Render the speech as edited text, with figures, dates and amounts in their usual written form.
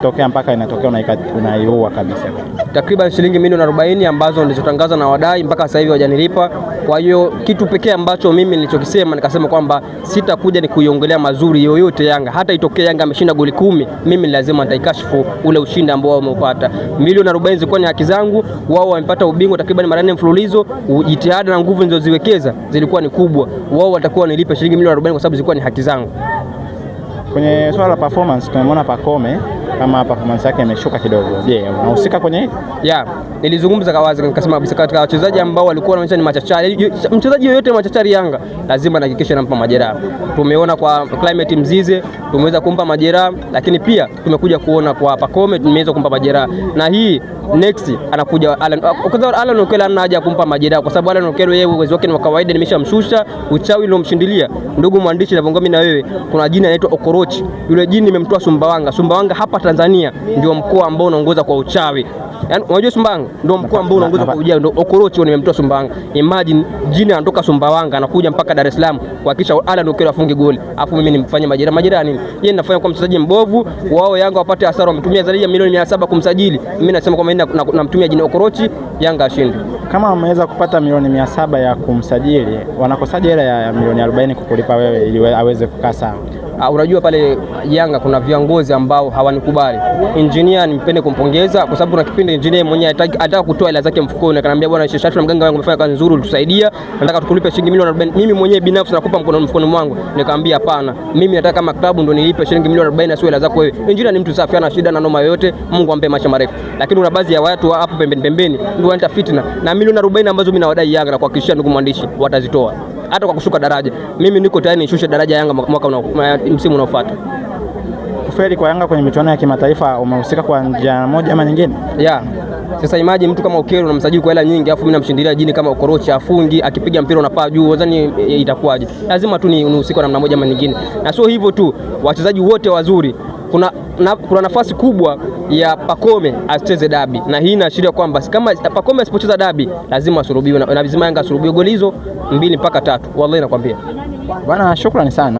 tokea mpaka inatokea unaiua kabisa. Takriban shilingi milioni 40 ambazo nilizotangaza na wadai mpaka sasa hivi hawajanilipa. Kwa hiyo kitu pekee ambacho mimi nilichokisema nikasema kwamba sitakuja ni kuiongelea mazuri yoyote Yanga. Hata itokee Yanga ameshinda goli 10, mimi lazima nitaikashifu ule ushindi ambao wameupata. Milioni 40 zilikuwa ni haki zangu, wao wamepata ubingwa takriban mara 4 mfululizo. Jitihada na nguvu nilizoziwekeza zilikuwa ni kubwa. Wao watakuwa nilipe shilingi milioni 40 kwa sababu zilikuwa ni haki zangu. Kwenye swala la performance tumemwona Pacome kama performance yake imeshuka kidogo. Je, unahusika kwenye hili? Nilizungumza kwa wazi nikasema kabisa katika wachezaji ambao walikuwa wanaonyesha ni machachari. Mchezaji yoyote machachari Yanga lazima nahakikisha nampa majeraha. Tumeona kwa Climate Mzize tumeweza kumpa majeraha, lakini pia tumekuja kuona kwa Pacome tumeweza kumpa majeraha. Na hii next anakuja Alan Okello ana haja kumpa majeraha kwa sababu Alan Okello yeye uwezo wake ni wa kawaida, nimeshamshusha. Uchawi ndio mshindilia. Ndugu mwandishi na vongomi na wewe, kuna jini anaitwa Okorochi. Yule jini nimemtoa Sumbawanga. Sumbawanga hapa Tanzania ndio mkoa ambao unaongoza kwa uchawi. Yaani unajua Sumbawanga ndio mkoa ambao unaongoza kwa uchawi, ndio Okorochi nimemtoa Sumbawanga. Imagine jini anatoka Sumbawanga anakuja mpaka Dar es Salaam kuhakikisha Alan Okello afunge goli. Alafu mimi nimfanye majeraha. Majeraha nini? Yeye ninafanya kwa mchezaji mbovu, wao Yanga wapate hasara, wametumia zaidi ya milioni 700 kumsajili. Mimi nasema kwamba namtumia jini Okorochi, Yanga ashinde. Kama wameweza kupata milioni 700 ya kumsajili, wanakosaje hela ya milioni 40 kukulipa wewe ili aweze kukaa sawa? Unajua pale Yanga kuna viongozi ambao hawanikubali. Engineer nimpende kumpongeza kwa sababu kuna kipindi engineer mwenyewe anataka kutoa hela zake mfukoni, akaniambia bwana Sheshatu na mganga wangu umefanya kazi nzuri, ulitusaidia, nataka tukulipe shilingi milioni 40. Mimi mwenyewe binafsi nakupa mfukoni mwangu. Nikamwambia hapana, mimi nataka kama klabu ndo nilipe shilingi milioni 40 na sio hela zako wewe. Engineer ni mtu safi, ana shida na noma yoyote, Mungu ampe maisha marefu. Lakini una baadhi ya watu hapo pembeni ndio wanata fitna, na milioni 40 ambazo mimi nawadai Yanga na kuhakikishia ndugu mwandishi watazitoa hata kwa kushuka daraja. Mimi niko tayari nishushe daraja Yanga mwaka msimu unaofuata. Kufeli kwa Yanga kwenye michuano ya kimataifa umehusika kwa njia moja ama nyingine? Sasa imagine mtu kama Okello unamsajili kwa hela nyingi afu mimi namshindilia jini kama Okorochi afungi, akipiga mpira unapaa juu, nadhani itakuwaje? Lazima tu nihusika namna moja ama nyingine. Na sio hivyo tu, wachezaji wote wazuri. Kuna nafasi kubwa ya Pacome asicheze dabi, na hii inaashiria kwamba kama Pacome asipocheza dabi lazima asurubiwe, na lazima Yanga asurubiwe goli hizo 2 mpaka 3. Wallahi nakwambia. Bwana, shukrani sana.